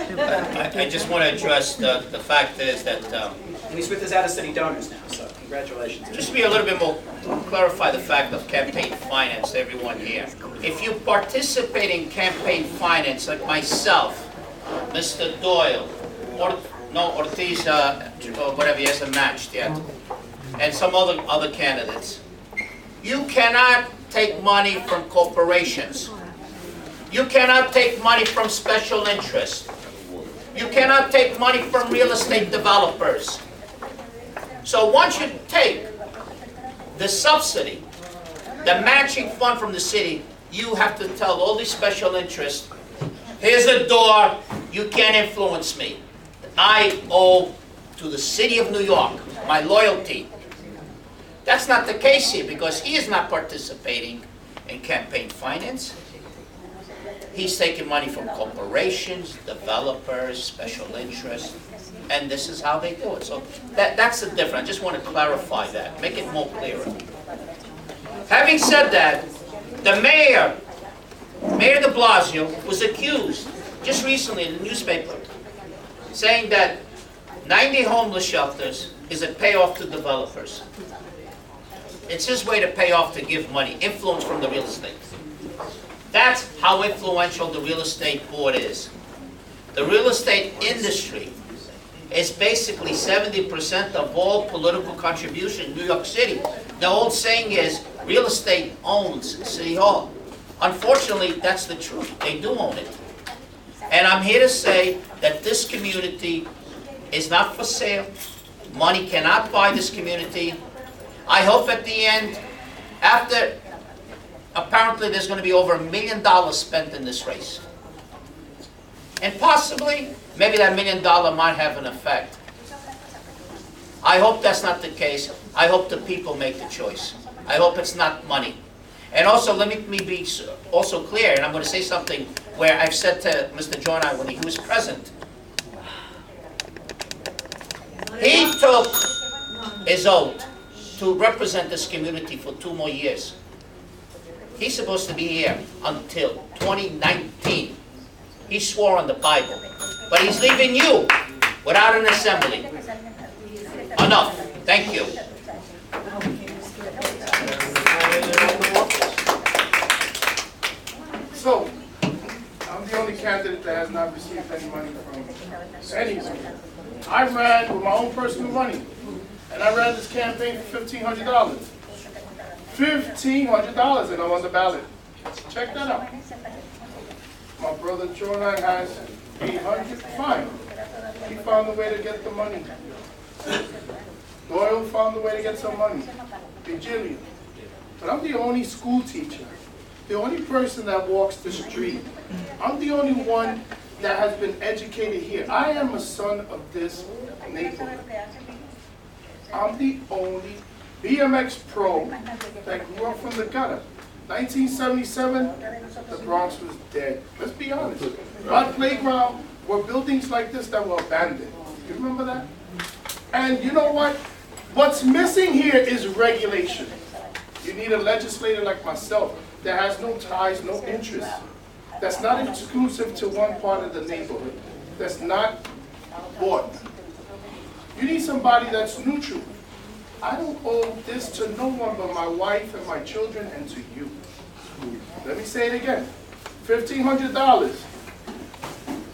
I just want to address the fact is that, At least with his out-of-city donors now, so congratulations. just to be a little bit more, clarify the fact of campaign finance to everyone here. If you participate in campaign finance, like myself, Mr. Doyle, Ortiz, or whatever, he hasn't matched yet, and some other candidates, you cannot take money from corporations. You cannot take money from special interests. You cannot take money from real estate developers. So once you take the subsidy, the matching fund from the city, you have to tell all these special interests, here's a door, you can't influence me. I owe to the city of New York my loyalty. That's not the case here because he is not participating in campaign finance. He's taking money from corporations, developers, special interests, and this is how they do it. So that's the difference. I just want to clarify that, make it more clear. Having said that, the Mayor de Blasio, was accused just recently in the newspaper, saying that 90 homeless shelters is a payoff to developers. It's his way to pay off to give money, influence from the real estate. That's how influential the real estate board is. The real estate industry is basically 70% of all political contribution in New York City. The old saying is, real estate owns City Hall. Unfortunately, that's the truth. They do own it. And I'm here to say that this community is not for sale. Money cannot buy this community. I hope at the end, after apparently there's going to be over $1 million spent in this race. And possibly, maybe that $1 million might have an effect. I hope that's not the case. I hope the people make the choice. I hope it's not money. And also, let me be also clear, and I'm going to say something where I've said to Mr. Jonai when he was present. He took his oath to represent this community for 2 more years. He's supposed to be here until 2019. He swore on the Bible. But he's leaving you without an assembly. Enough. Thank you. So, I'm the only candidate that has not received any money from anyone. I ran with my own personal money, and I ran this campaign for $1,500. $1,500, and I'm on the ballot. Check that out. My brother Jordan has $800. Fine. He found a way to get the money. Doyle found a way to get some money. Virgilia. But I'm the only school teacher. The only person that walks the street. I'm the only one that has been educated here. I am a son of this neighborhood. I'm the only BMX pro that grew up from the gutter. 1977, the Bronx was dead. Let's be honest. Our playground were buildings like this that were abandoned. You remember that? And you know what? What's missing here is regulation. You need a legislator like myself that has no ties, no interests. That's not exclusive to one part of the neighborhood. That's not bought. You need somebody that's neutral. I don't owe this to no one but my wife and my children and to you. Let me say it again. $1,500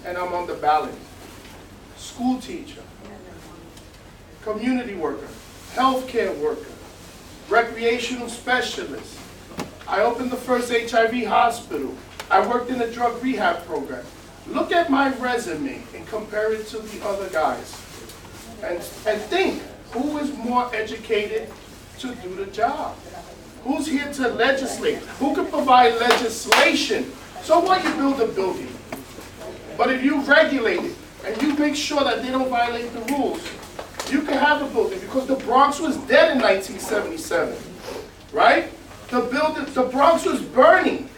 and I'm on the ballot. School teacher, community worker, healthcare worker, recreational specialist. I opened the first HIV hospital. I worked in a drug rehab program. Look at my resume and compare it to the other guys. And think, who is more educated to do the job? Who's here to legislate? Who can provide legislation? So what, you build a building? But if you regulate it and you make sure that they don't violate the rules, you can have a building, because the Bronx was dead in 1977, right? The Bronx was burning.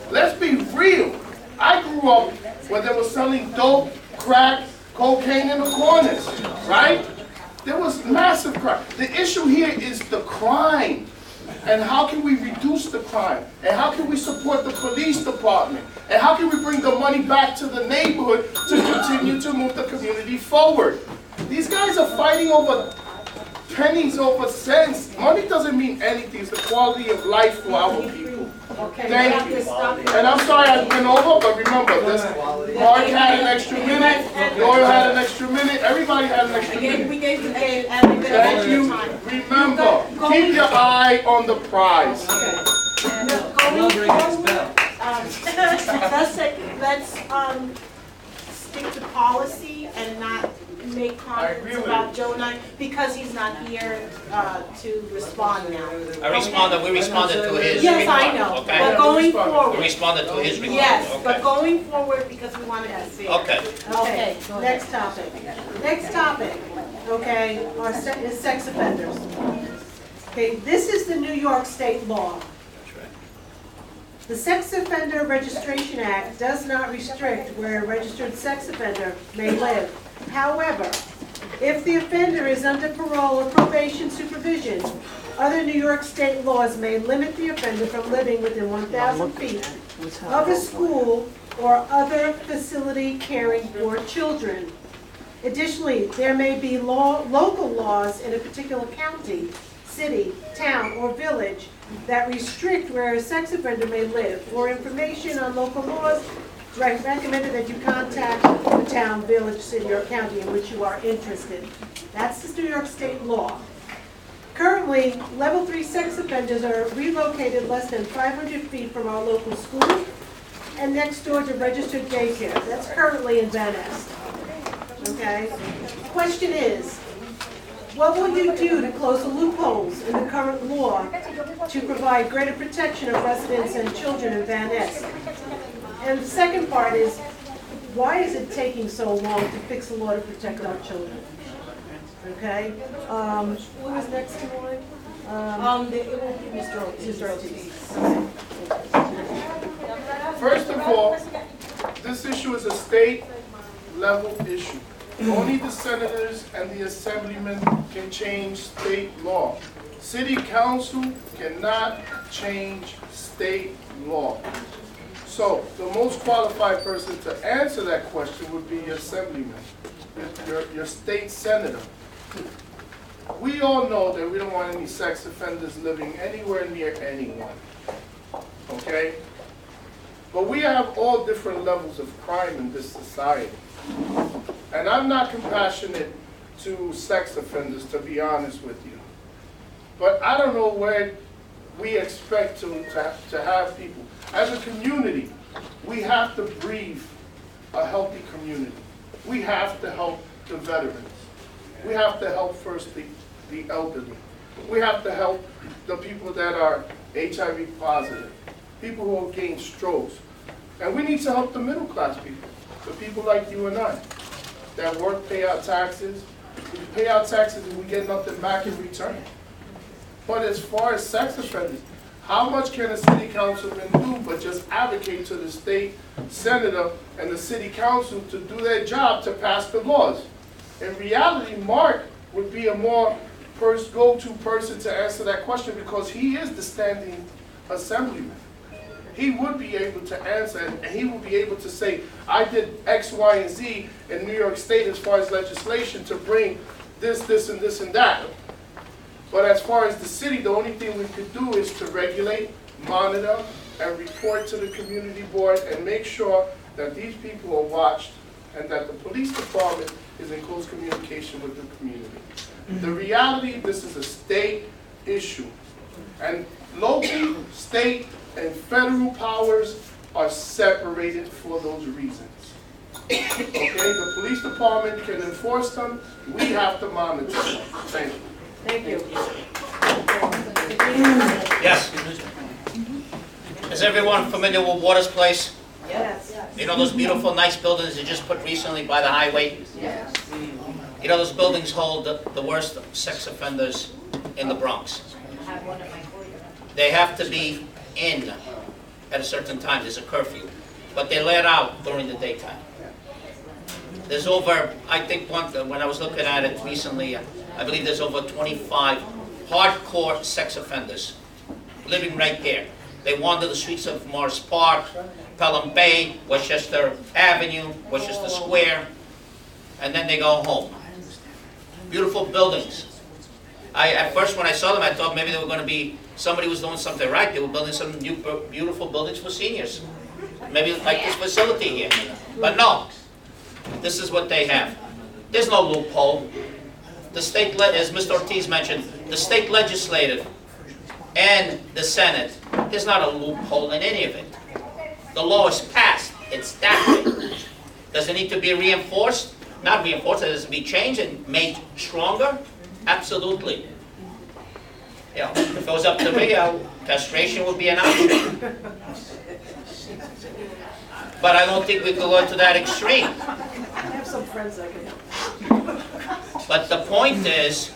Let's be real. I grew up where they were selling dope, crack, cocaine in the corners, right? There was massive crime. The issue here is the crime. And how can we reduce the crime? And how can we support the police department? And how can we bring the money back to the neighborhood to continue continue to move the community forward. These guys are fighting over pennies, over cents. Money doesn't mean anything. It's the quality of life for our people. Thank you. And I'm sorry I went over, but remember, this Mark had an extra minute, Doyle had an extra minute, everybody had an extra minute. We gave you every bit Thank of you. time. Remember, keep your eye on the prize. Going forward, let's stick to policy and not make comments about Joe and I, because he's not here to respond now. We responded to his Yes, remark, I know, okay? but going We forward, responded to his remark, yes, okay? but going forward, because we want to be fair. Okay. Okay, next topic. Next topic, okay, is sex offenders. Okay, this is the New York State law. That's right. The Sex Offender Registration Act does not restrict where a registered sex offender may live. However, if the offender is under parole or probation supervision, other New York State laws may limit the offender from living within 1,000 feet of a school or other facility caring for children. Additionally, there may be local laws in a particular county, city, town, or village that restrict where a sex offender may live. For information on local laws, it's recommended that you contact the town, village, city, or county in which you are interested. That's the New York State law. Currently, level 3 sex offenders are relocated less than 500 feet from our local school and next door to registered daycare. That's currently in Van Ness. Okay? Question is, what will you do to close the loopholes in the current law to provide greater protection of residents and children in Van Ness? And the second part is, why is it taking so long to fix the law to protect our children? Okay? Who is next in line? It will be Mr. Ortiz. First of all, this issue is a state level issue. Only the senators and the assemblymen can change state law. City council cannot change state law. So the most qualified person to answer that question would be your assemblyman, your state senator. We all know that we don't want any sex offenders living anywhere near anyone, okay? But we have all different levels of crime in this society. And I'm not compassionate to sex offenders, to be honest with you. But I don't know where we expect to have people. As a community, we have to breathe a healthy community. We have to help the veterans. We have to help first the elderly. We have to help the people that are HIV positive, people who have gained strokes. And we need to help the middle class people, the people like you and I, that work, pay our taxes. We pay our taxes and we get nothing back in return. But as far as sex offenders, how much can a city councilman do but just advocate to the state senator and the city council to do their job to pass the laws? In reality, Mark would be a more go-to person to answer that question because he is the standing assemblyman. He would be able to answer and he would be able to say, I did X, Y, and Z in New York State as far as legislation to bring this, this, and this, and that. But as far as the city, the only thing we could do is to regulate, monitor, and report to the community board and make sure that these people are watched and that the police department is in close communication with the community. The reality, this is a state issue. And local, state, and federal powers are separated for those reasons. Okay, the police department can enforce them, we have to monitor them. Thank you. Thank you. Yes. Is everyone familiar with Waters Place? Yes. You know those beautiful, nice buildings they just put recently by the highway? Yes. You know those buildings hold the worst sex offenders in the Bronx. They have to be in at a certain time. There's a curfew. But they're let out during the daytime. There's over, I think when I was looking at it recently, I believe there's over 25 hardcore sex offenders living right there. They wander the streets of Morris Park, Pelham Bay, Westchester Avenue, Westchester Square. and then they go home. Beautiful buildings. At first when I saw them, I thought maybe they were going to be, somebody was doing something right. They were building some new, beautiful buildings for seniors. Maybe like this facility here. But no, this is what they have. There's no loophole. The state, as Mr. Ortiz mentioned, the state legislative and the Senate, there's not a loophole in any of it. The law is passed. It's that way. Does it need to be reinforced? Not reinforced, it has to be changed and made stronger? Absolutely. You know, if it was up to me, castration would be an option. But I don't think we could go to that extreme. I have some friends that can help. But the point is,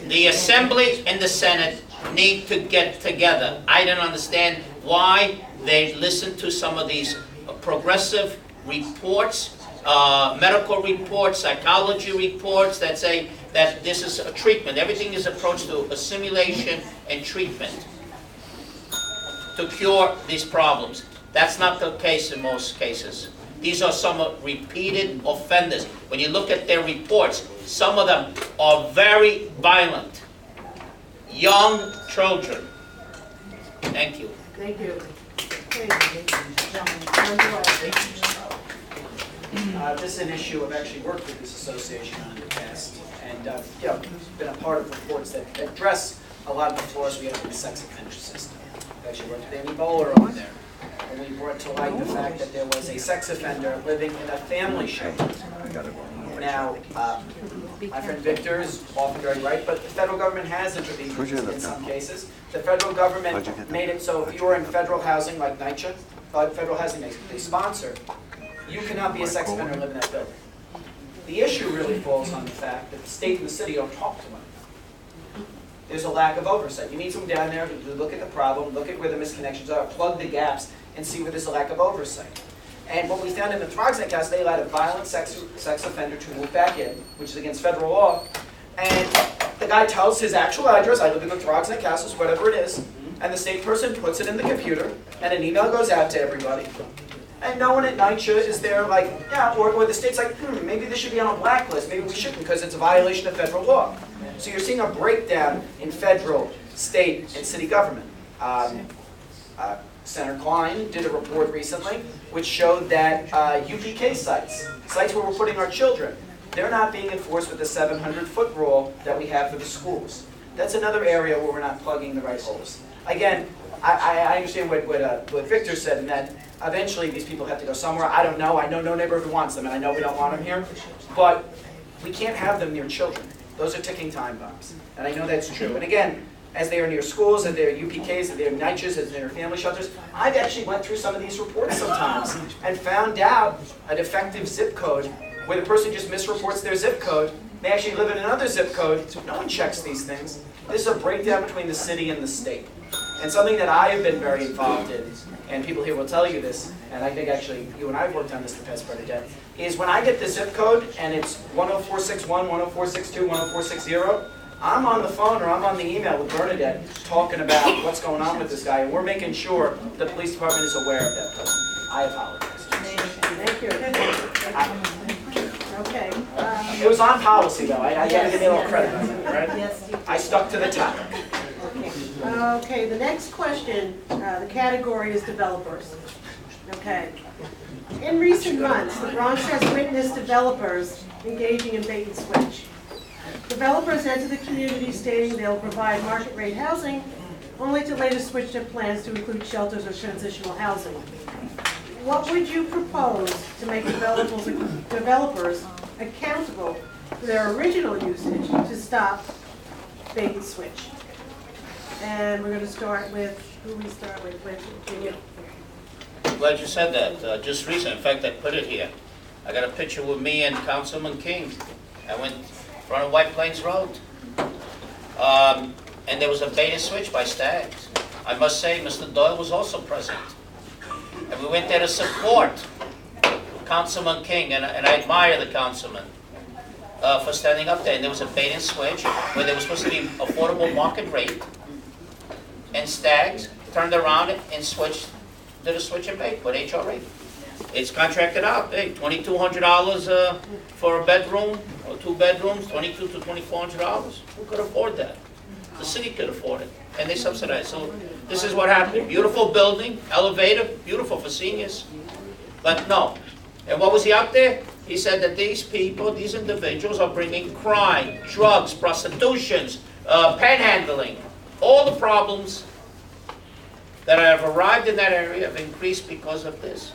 the Assembly and the Senate need to get together. I don't understand why they listen to some of these progressive reports, medical reports, psychology reports that say that this is a treatment. Everything is approached to assimilation and treatment to cure these problems. That's not the case in most cases. These are some repeated offenders. When you look at their reports, some of them are very violent. Young children. Thank you. Thank you. This is an issue I've actually worked with this association on in the past, and yeah, been a part of reports that address a lot of the flaws we have in the sex offender system. I've actually worked with Amy Bowler over there, and we brought to light the fact that there was a sex offender living in a family shelter. Now, my friend Victor is often very right, but the federal government has intervened in some cases. The federal government made it so if you are in federal housing like NYCHA, federal housing they sponsor, you cannot be a sex offender and live in that building. The issue really falls on the fact that the state and the city don't talk to one another. There's a lack of oversight. You need someone down there to look at the problem, look at where the misconnections are, plug the gaps, and see where there's a lack of oversight. And what we found in the Throgsneck case, they allowed a violent sex offender to move back in, which is against federal law. And the guy tells his actual address, I live in the Throgsneck Castles, whatever it is, and the state person puts it in the computer, and an email goes out to everybody. And no one at NYCHA is there like, yeah, or the state's like, maybe this should be on a blacklist, maybe we shouldn't because it's a violation of federal law. So you're seeing a breakdown in federal, state, and city government. Senator Klein did a report recently which showed that UPK sites where we're putting our children, they're not being enforced with the 700-foot rule that we have for the schools. That's another area where we're not plugging the right holes. Again, I understand what Victor said, in that eventually these people have to go somewhere. I don't know. I know no neighborhood wants them, and I know we don't want them here. But we can't have them near children. Those are ticking time bombs. And I know that's true. And again, as they are near schools, as they are UPKs, as they are NYCHAs, as they are family shelters, I've actually went through some of these reports sometimes and found out a defective zip code where the person just misreports their zip code. They actually live in another zip code. No one checks these things. This is a breakdown between the city and the state. And something that I have been very involved in, and people here will tell you this, and I think actually you and I have worked on this the past part of the day, is when I get the zip code and it's 10461, 10462, 10460, I'm on the phone or I'm on the email with Bernadette talking about what's going on with this guy, and we're making sure the police department is aware of that person. I apologize. Thank you. Okay. It was on policy though. I gotta give you a little credit on that, right? Yes. I stuck to the topic. Okay, the next question, the category is developers. Okay. In recent months, the Bronx has witnessed developers engaging in bait and switch. Developers enter the community stating they'll provide market rate housing, only to later switch their plans to include shelters or transitional housing. What would you propose to make developers accountable for their original usage to stop bait and switch? And we're going to start with, who we start with? I'm glad you said that. Just recently, in fact, I put it here. I got a picture with me and Councilman King. I went in front of White Plains Road. And there was a bait and switch by Stags. I must say, Mr. Doyle was also present. And we went there to support Councilman King, and I admire the councilman for standing up there. And there was a bait and switch where there was supposed to be affordable market rate. And Stags turned around and switched, did a switch and bait with HRA. it's contracted out, hey, $2,200 for a bedroom, or 2 bedrooms, $2,200 to $2,400. Who could afford that? The city could afford it, and they subsidize. So this is what happened. Beautiful building, elevator, beautiful for seniors. But no. And what was he out there? He said that these people, these individuals are bringing crime, drugs, prostitutions, panhandling, all the problems that have arrived in that area have increased because of this.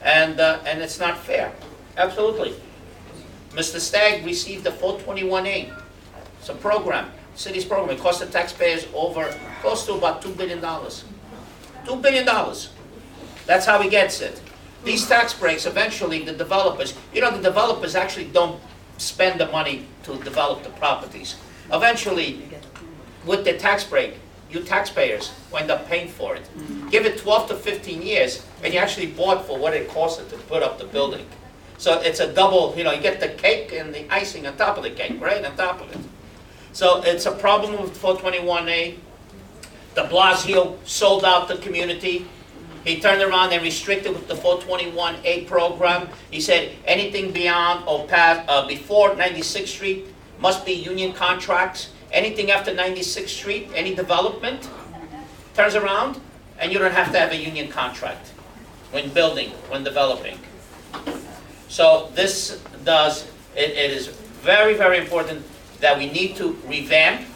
And it's not fair. Absolutely. Mr. Stagg received the 421A. It's a program, city's program. It cost the taxpayers over, close to about $2 billion. $2 billion. That's how he gets it. These tax breaks, eventually the developers, the developers actually don't spend the money to develop the properties. Eventually, with the tax break, you taxpayers wind up paying for it. Give it 12 to 15 years, and you actually bought for what it costed to put up the building. So it's a double, you get the cake and the icing on top of the cake, right, on top of it. So it's a problem with 421A. De Blasio sold out the community. He turned around and restricted with the 421A program. He said anything beyond or past, before 96th Street must be union contracts. Anything after 96th Street, any development, turns around, and you don't have to have a union contract when building, when developing. So this it is very, very important that we need to revamp.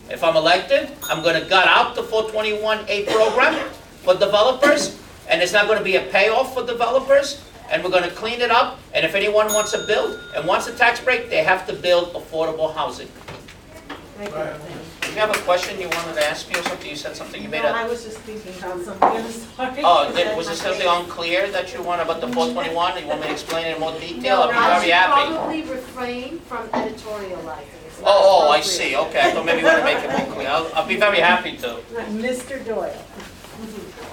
If I'm elected, I'm going to gut out the 421A program for developers, and it's not going to be a payoff for developers, and we're going to clean it up, and if anyone wants to build and wants a tax break, they have to build affordable housing. Thank you. Do you have a question you wanted to ask me or something? You said something, you made No, a... I was just thinking about something, I'm sorry. Oh, was there something unclear that you want about the 421? You want me to explain it in more detail? I'll be very happy. I should probably refrain from editorializing. It's not Oh, I appropriate. see, okay, I thought maybe you want to make it more clear. I'll be very happy to. Mr. Doyle.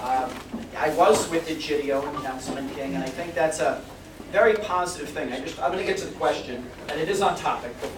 I was with the GIDEO and Councilman King, and I think that's a very positive thing. I'm going to get to the question, and it is on topic before